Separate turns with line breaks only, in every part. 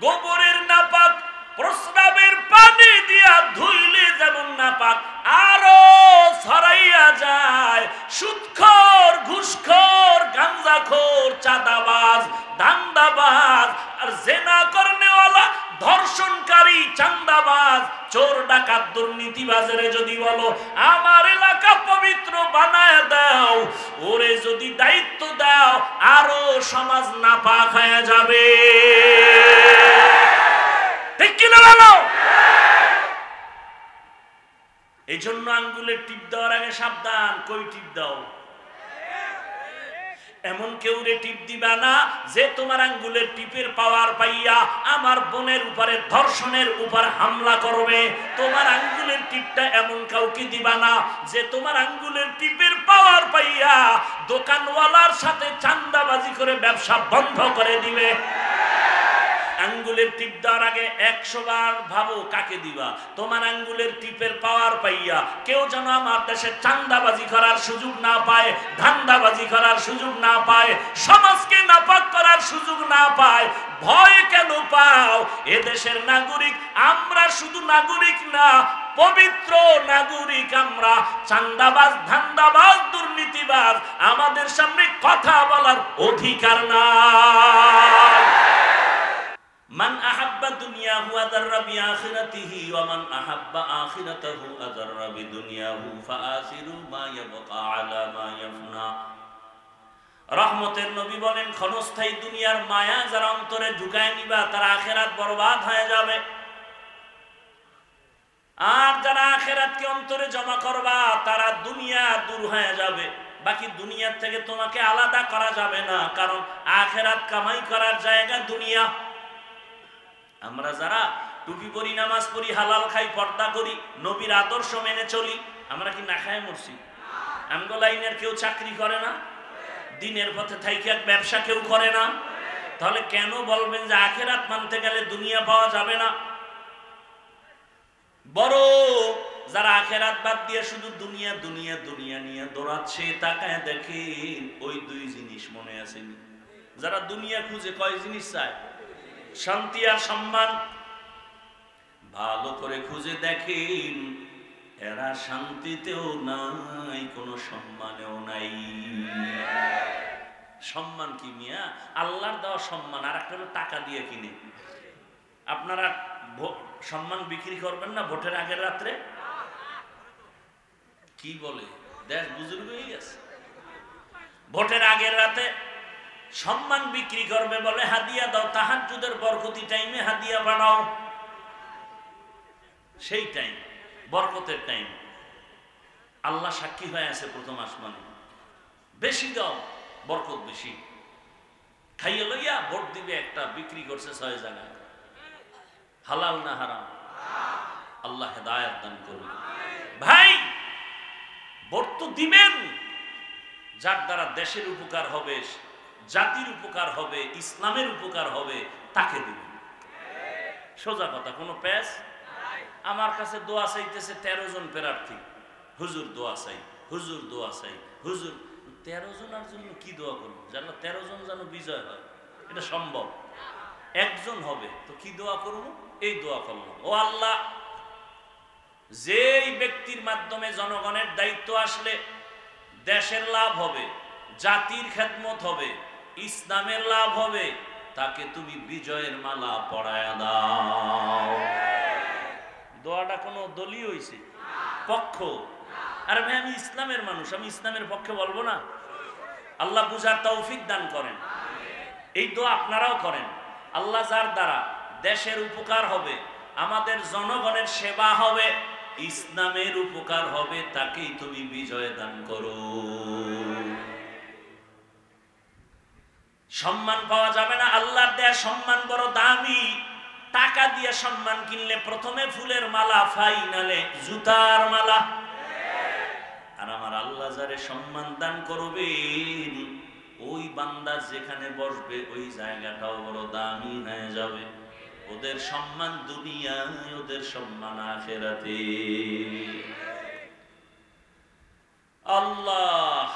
গোবরের নাপাক, প্রস্রাবের পানি দিয়া ধুইলে যেমন নাপাক, আরো ছড়াইয়া যায় সুদখোর, ঘুষখোর, গাঞ্জাখোর, চাঁদাবাজ, ধান্দাবাজ আর জেনা করনেওয়ালা, ধর্ষণকারী, চাঁদাবাজ, চোর, ডাকাত, দুর্নীতিবাজের যদি বলো আমার এলাকা পবিত্র বানায় দাও, ওরে যদি দায়িত্ব দাও, আরো সমাজ নাপাক হয়ে যাবে। ঠিক কিনা বলো? এই জন্য আঙ্গুলের টিপ দেওয়ার আগে সাবধান। কই টিপ দাও? এমন কেউ রে টিপ দিবা না যে তোমার আঙ্গুলের টিপের পাওয়ার পাইয়া আমার বোনের উপরে ধর্ষণের উপর হামলা করবে। তোমার আঙ্গুলের টিপটা এমন কাউকে দিবা না যে তোমার আঙ্গুলের টিপের পাওয়ার পাইয়া দোকানওয়ালার সাথে চাঁদাবাজি করে ব্যবসা বন্ধ করে দিবে। আঙ্গুলের টিপ দেওয়ার আগে 100 বার ভাবো কাকে দিবা। তোমার আঙ্গুলের টিপের পাওয়ার পাইয়া কেউ যেন আমার দেশে চাঁদাবাজি করার সুযোগ না পায়, ধান্দাবাজি করার সুযোগ না পায়, সমাজকে নাপাক করার সুযোগ না পায়। ভয় কেন পাও? এদেশের নাগরিক আমরা, শুধু নাগরিক না, পবিত্র নাগরিক আমরা। চাঁদাবাজ, ধান্দাবাজ, দুর্নীতিবাজ আমাদের সামনে কথা বলার অধিকার নাই। মান আহাব্বা দুনিয়াহু আযাররা বিআখিরাতিহি ওয়া মান আহাব্বা আখিরাতাহু আযাররা বিদুনিয়াহু ফাআসিরু মা ইয়াবকা আলা মা ইয়াফনা। রহমতের নবী বলেন, ক্ষণস্থায়ী দুনিয়ার মায়া যারা অন্তরে ঢুকায় নিবা তার আখিরাত বরবাদ হয়ে যাবে। আর যারা আখিরাতকে অন্তরে জমা করবা তারা দুনিয়া দূর হয়ে যাবে। বাকি দুনিয়ার থেকে তোমাকে আলাদা করা যাবে না, কারণ আখিরাত কামাই করার জায়গা দুনিয়া। আমরা যারা টুপি পরি, নামাজ পড়ি, হালাল খাই, পর্দা করি, নবীর আদর্শ মেনে চলি, আমরা কি না খায় মরছি? আমগো লাইনের কেউ চাকরি করে না, দিনের পথে থাইকে ব্যবসা কেউ করে না, তাহলে কেন বলবেন যে আখিরাত মানতে গেলে দুনিয়া পাওয়া যাবে না? বড় যারা আখিরাত বাদ দিয়ে শুধু দুনিয়া দুনিয়া দুনিয়া নিয়ে দৌড়াচ্ছে, তাকায় দেখেন ওই দুই জিনিস মনে আসেনি। যারা দুনিয়া খুঁজে কয় জিনিস চায়? শান্তি আর সম্মান। ভালো করে খুঁজে দেখেন এরা শান্তিতেও নাই, কোনো সম্মানেও নাই। সম্মান কি মিয়া? আল্লাহর দেওয়া সম্মান, আর একটা হলো টাকা দিয়ে কিনে। আপনারা সম্মান বিক্রি করবেন না ভোটের আগের রাত্রে? কি বলে দেশ বুজুর্গ হয়ে গেছে। ভোটের আগের রাতে সম্মান বিক্রি করবে বলে হাদিয়া দাও, তাহাজ্জুদের বরকতি টাইমে হাদিয়া বানাও। সেই টাইম বরকতের টাইম, আল্লাহ সাক্ষী হয়ে আছে প্রথম আসমানে। বেশি দাও, বরকত বেশি। খাইয়ে লইয়া ভোট দিবে একটা, বিক্রি করছে 6 জায়গায়। হালাল না হারাম? আল্লাহ হেদায়েত দান করুন। ভাই ভোট তো দিবেন যার দ্বারা দেশের উপকার হবে, জাতির উপকার হবে, ইসলামের উপকার হবে, তাকে দিবেন। সোজা কথা, কোনো প্যাচ। আমার কাছে দোয়া চাইতেছে 13 জন প্রার্থী। হুজুর দোয়া চাই, হুজুর দোয়া চাই, হুজুর। 13 জনের জন্য কি দোয়া করবো? জানো 13 জন যেন বিজয় হয়, এটা সম্ভব। একজন হবে তো কি দোয়া করবো? এই দোয়া করলাম, ও আল্লাহ, যেই ব্যক্তির মাধ্যমে জনগণের দায়িত্ব আসলে দেশের লাভ হবে, জাতির খেদমত হবে, ইসলামের লাভ হবে, তাকে তুমি বিজয়ের মালা পরায়া দাও। দোয়াটা কোনো দলীয় হইছে পক্ষ? আরে ভাই আমি ইসলামের মানুষ, আমি ইসলামের পক্ষে বলবো না? আল্লাহ বুঝার তৌফিক দান করেন। এই দোয়া আপনারাও করেন। আল্লাহ যার দ্বারা দেশের উপকার হবে, আমাদের জনগণের সেবা হবে, ইসলামের উপকার হবে, তাকেই তুমি বিজয় দান করো। সম্মান পাওয়া যাবে না, আল্লাহর দেয়া সম্মান বড় দামি। টাকা দিয়ে সম্মান কিনলে প্রথমে ফুলের মালা, ফাইনালে জুতার মালা। আর আমার আল্লাহ যারে সম্মান দান করবেন, ওই বান্দা যেখানে বসবে ওই জায়গাটাও বড় দামি হয়ে যাবে। ওদের সম্মান দুনিয়ায়, ওদের সম্মান আখিরাতে। আল্লাহ,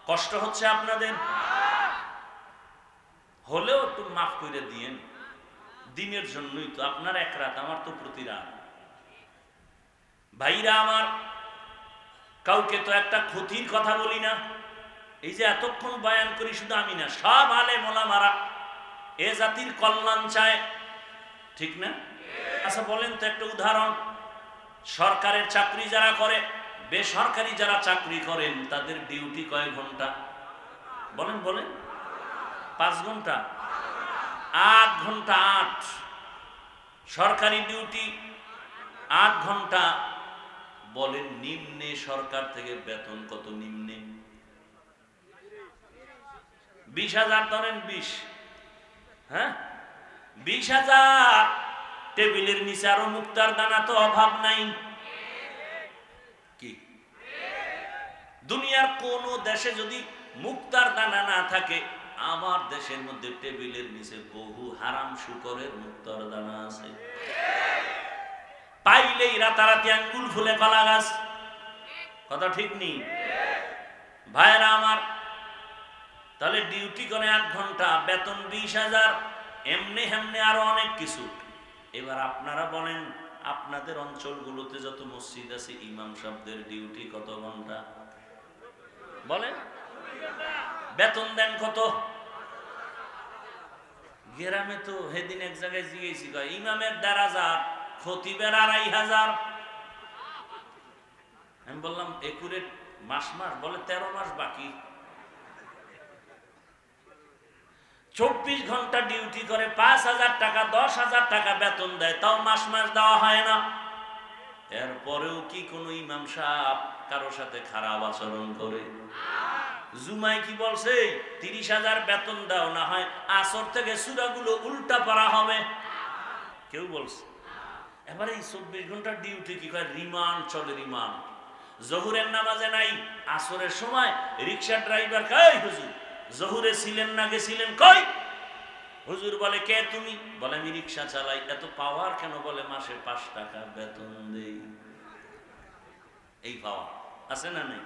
কষ্ট হচ্ছে আপনাদের? হলেও একটু মাফ করে দিনের জন্যই তো, আপনার এক রাত, আমার তো প্রতি রাত। ভাইরা আমার, কাউকে তো একটা ক্ষতির কথা বলি না। এই যে এতক্ষণ বয়ান করি, শুধু আমি না, সব আলেম ওলামারা এ জাতির কল্যাণ চায়, ঠিক না? আচ্ছা বলেন তো একটা উদাহরণ, সরকারের চাকরি যারা করে, বেসরকারি যারা চাকরি করেন, তাদের ডিউটি কয় ঘন্টা? বলেন বলেন। 5 ঘন্টা, 8 ঘন্টা, 8। সরকারি ডিউটি 8 ঘন্টা। বলেন নিম্নে সরকার থেকে বেতন কত? নিম্নে 20,000 ধরেন, 20, হ্যাঁ 20,000। টেবিলের নিচে আরো মুক্তার দানা তো অভাব নাই কি? দুনিয়ার কোন দেশে যদি মুক্তার দানা না থাকে, আমার দেশের মধ্যে টেবিলের নিচে বহু হারাম শুকরের মুক্তার দানা আছে। পাইলেই রাতারাতি আঙ্গুল ফুলে কলা গাছ। কথা ঠিক নেই ভাইরা আমার? তাহলে ডিউটি করে 8 ঘন্টা, বেতন 20,000, এমনি হেমনি আরো অনেক কিছু। এবার আপনারা বলেন, আপনাদের অঞ্চলগুলোতে যত মসজিদ আছে, ইমাম সাহেবদের ডিউটি কত ঘন্টা? বলেন। বেতন দেন কত? গ্রামে তো সেদিন এক জায়গায় জিজ্ঞেসি, ইমামের 1,500, খতিবের 2,500। আমি বললাম একুরেট মাস মাস? বলে 13 মাস বাকি। 24 ঘন্টা ডিউটি করে, 5,000 টাকা, 10,000 টাকা বেতন দেয়, তাও মাস মাস দেওয়া হয় না। এরপরেও কি কোন ইমাম সাহেব কারো সাথে খারাপ আচরণ করে? জুমায় কি বলছে? 30,000 বেতন দাও, না হয় আসর থেকে সূরাগুলো উল্টা পড়া হবে। কেউ বলছে? এবারে এই 24 ঘন্টার ডিউটি কি করে? রিমান্ড চলে, রিমান্ড। জহুরের নামাজে নাই, আসরের সময় রিক্সা ড্রাইভার কই হুজুর জহুরে ছিলেন না, গেছিলেন কই? হুজুর বলে কে তুমি? বলে আমি রিক্সা চালাই। এত পাওয়ার কেন? বলে মাসে 5 টাকা বেতন দেই। এই পাওয়া আছে না নেই?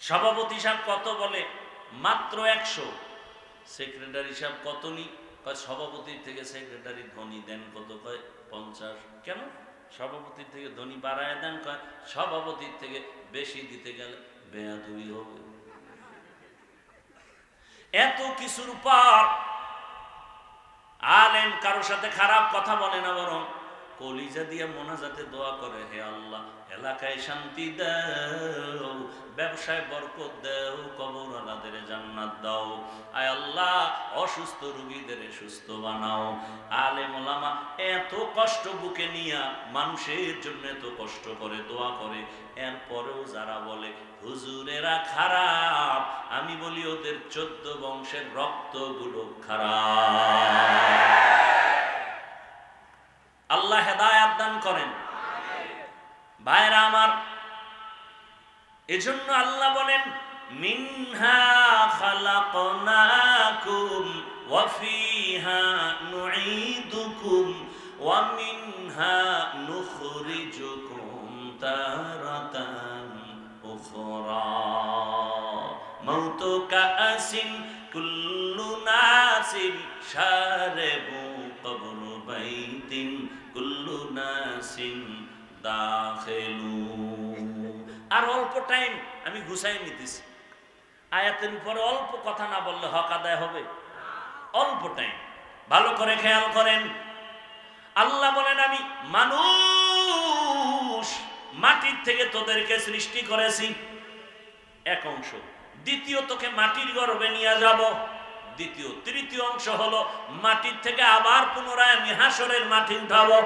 সভাপতি সাহেব কত? বলে মাত্র 100। সেক্রেটারি সাহেব কত নি? কয় সভাপতির থেকে সেক্রেটারি ধনী দেন কত? কয় 50। কেন? সভাপতির থেকে ধনী বাড়ায় দেন। কয় সভাপতির থেকে বেশি দিতে গেলে বেয়াদবি হবে। এত কিছুর পর আলেম কারোর সাথে খারাপ কথা বলে না, বরং কলিজা দিয়ে মোনাজাতে দোয়া করে, হে আল্লাহ এলাকায় শান্তি দাও, ব্যবসায় বরকত দাও, কবরওয়ালাদের জান্নাত দাও, আয় আল্লাহ অসুস্থ রোগীদের সুস্থ বানাও। আলেম ওলামা এত কষ্ট বুকে নিয়া মানুষের জন্য এত কষ্ট করে দোয়া করে, এরপরেও যারা বলে হুজুরেরা খারাপ, আমি বলি ওদের 14 বংশের রক্তগুলো খারাপ। আল্লাহ হেদায়েত দান করেন। ভাইরা আমার, এজন্য আল্লাহ বলেন মিনহা খালাকনাকুম ওয়া ফিহা নুঈদুকুম ওয়া মিনহা নুখরিজুকুম তারাতান উখরা মাউতু কাসিন কুল্লু নাসিন শারিবু কবরু বাইতিন কুল্লু নাসিন দাখিলু। আর অল্প টাইম আমি গুছাই নিতেছি। আয়াতের উপরে অল্প কথা না বললে হক আদায় হবে? অল্প টাইম, ভালো করে খেয়াল করেন। আল্লাহ বলেন আমি মানুষ মাটির থেকে তোদেরকে সৃষ্টি করেছি, এক অংশ। দ্বিতীয়, তোকে মাটির গর্ভে নিয়ে যাব। দ্বিতীয়। তৃতীয় অংশ হলো মাটির থেকে আবার পুনরায় আমি হাসরের মাটি উঠাবো।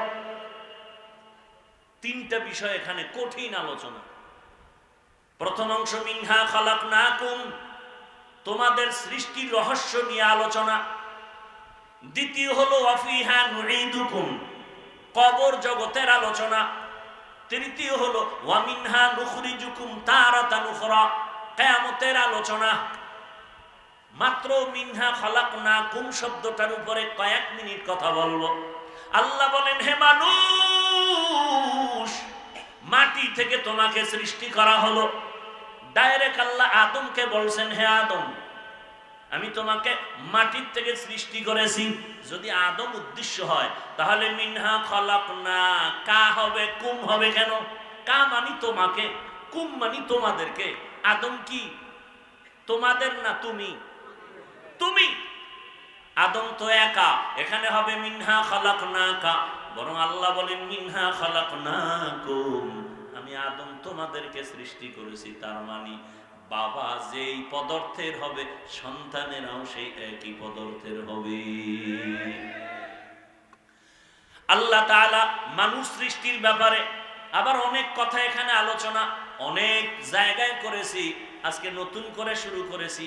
3টা বিষয় এখানে কঠিন আলোচনা। প্রথম অংশ মিনহা খালাকনাকুম, তোমাদের সৃষ্টির রহস্য নিয়ে আলোচনা। দ্বিতীয় হলো ওয়াফিহা নুঈদুকুম, কবর জগতের আলোচনা। তৃতীয় হলো ওয়া মিনহা নুখরিজুকুম তারাতান উখরা, কিয়ামতের আলোচনা। মাত্র মিনহা খালাকনাকুম শব্দটার উপরে কয়েক মিনিট কথা বলবো। আল্লাহ বলেন হে মানুষ, মাটি থেকে তোমাকে সৃষ্টি করা হলো। ডাইরেক্ট আল্লাহ আদমকে বলছেন হে আদম আমি তোমাকে মাটির থেকে সৃষ্টি করেছি। যদি আদম উদ্দেশ্য হয় তাহলে মিনহা খলাকনা, কা হবে কুম হবে কেন? কা মানি তোমাকে, কুম মানি তোমাদেরকে। আদম কি তোমাদের না তুমি? তুমি। আদম তো একা, এখানে হবে মিনহা খলাকনাকা। বরং আল্লাহ বলেন মিনহা খলাকনাকুম, আমি আদম তোমাদেরকে সৃষ্টি করেছি। তার মানে বাবা যেই পদার্থের হবে সন্তানেরাও সেই একই পদার্থের হবে। আল্লাহ তাআলা মানুষ সৃষ্টির ব্যাপারে আবার অনেক কথা এখানে আলোচনা অনেক জায়গায় করেছি, আজকে নতুন করে শুরু করেছি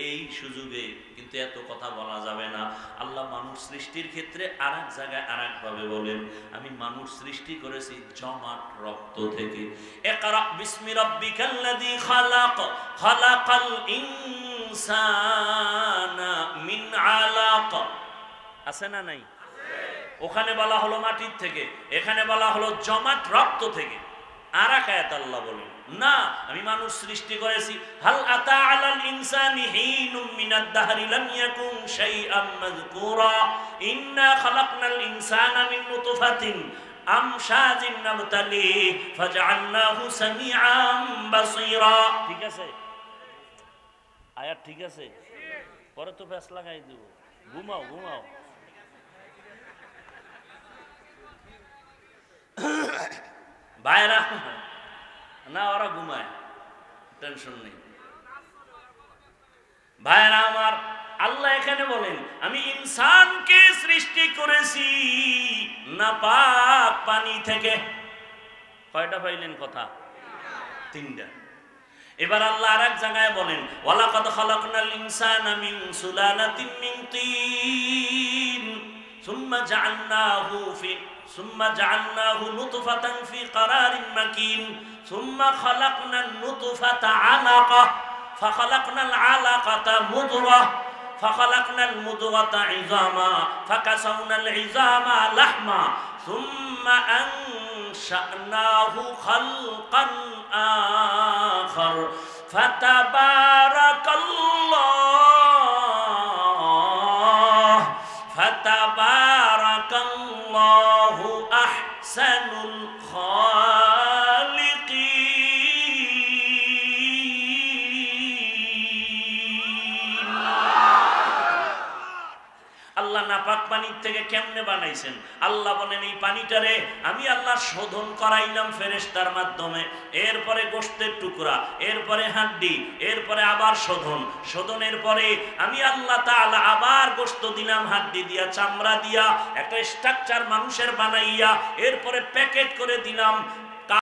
এই সুযোগে, কিন্তু এত কথা বলা যাবে না। আল্লাহ মানুষ সৃষ্টির ক্ষেত্রে আরেক জায়গায় আরেক ভাবে বলেন, আমি মানুষ সৃষ্টি করেছি জমাট রক্ত থেকে। ইকরা বিসমি রাব্বিকাল্লাযী খালাক, খালাকাল ইনসানা মিন আলাক। আছে না নাই? ওখানে বলা হলো মাটির থেকে, এখানে বলা হলো জমাট রক্ত থেকে। আর এক আয়াত আল্লাহ বলেন না, আমি মানুষ সৃষ্টি করেছি হাল আতা আলাল ইনসানি হিনুম মিনাদ দাহরি লাম ইয়াকুন শাইআম মাযকুরা ইন্না খালাকনাল ইনসানা মিন নুতফাতিন আমশাজিন নাবতালি ফাজআলনাহু সামিআম বাসীরা। ঠিক আছে আয়াত? ঠিক আছে, পরে তো ফেস লাগাই দেব। ঘুমাও ঘুমাও। ভাইরা না, ওরা ঘুমায়, টেনশন নেই। ভাইরা আমার, আল্লাহ এখানে বলেন আমি ইনসানকে সৃষ্টি করেছি নাপাক পানি থেকে। কয়টা পাইলেন কথা? তিনটা। এবার আল্লাহ আরেক জায়গায় বলেন ওয়ালাকাদ খালাকনাল ইনসানা মিন সুলালাতিন মিন তিন সুম্মা জাআলনাহু নুতফাতান ফি ক্বারারিন মাকিন সুম্মা খালাকনান নুতফাতা আলাকা ফাখালাকনাল আলাকাতা মুদগাহ ফাখালাকনাল মুদগাতা ইযামা ফাকাসাওনাল ইযামা লাহমা সুম্মা আনশা'নাহু খালকান আখার ফাতাবারাকাল্লাহু আহসানুল খালিকিন। আল্লাহ নাপাক পানির থেকে কেমনে বানাইছেন? আল্লাহ বলেন এই পানিটারে আমি আল্লাহ শোধন করাইলাম ফেরেশতার মাধ্যমে, এরপরে গোশতের টুকরা, এরপরে হাড্ডি, এরপরে আবার শোধনের পরে আমি আল্লাহ তাআলা আবার গোশত দিলাম, হাড্ডি দিয়া, চামড়া দিয়া একটা স্ট্রাকচার মানুষের বানাইয়া এরপরে প্যাকেট করে দিলাম।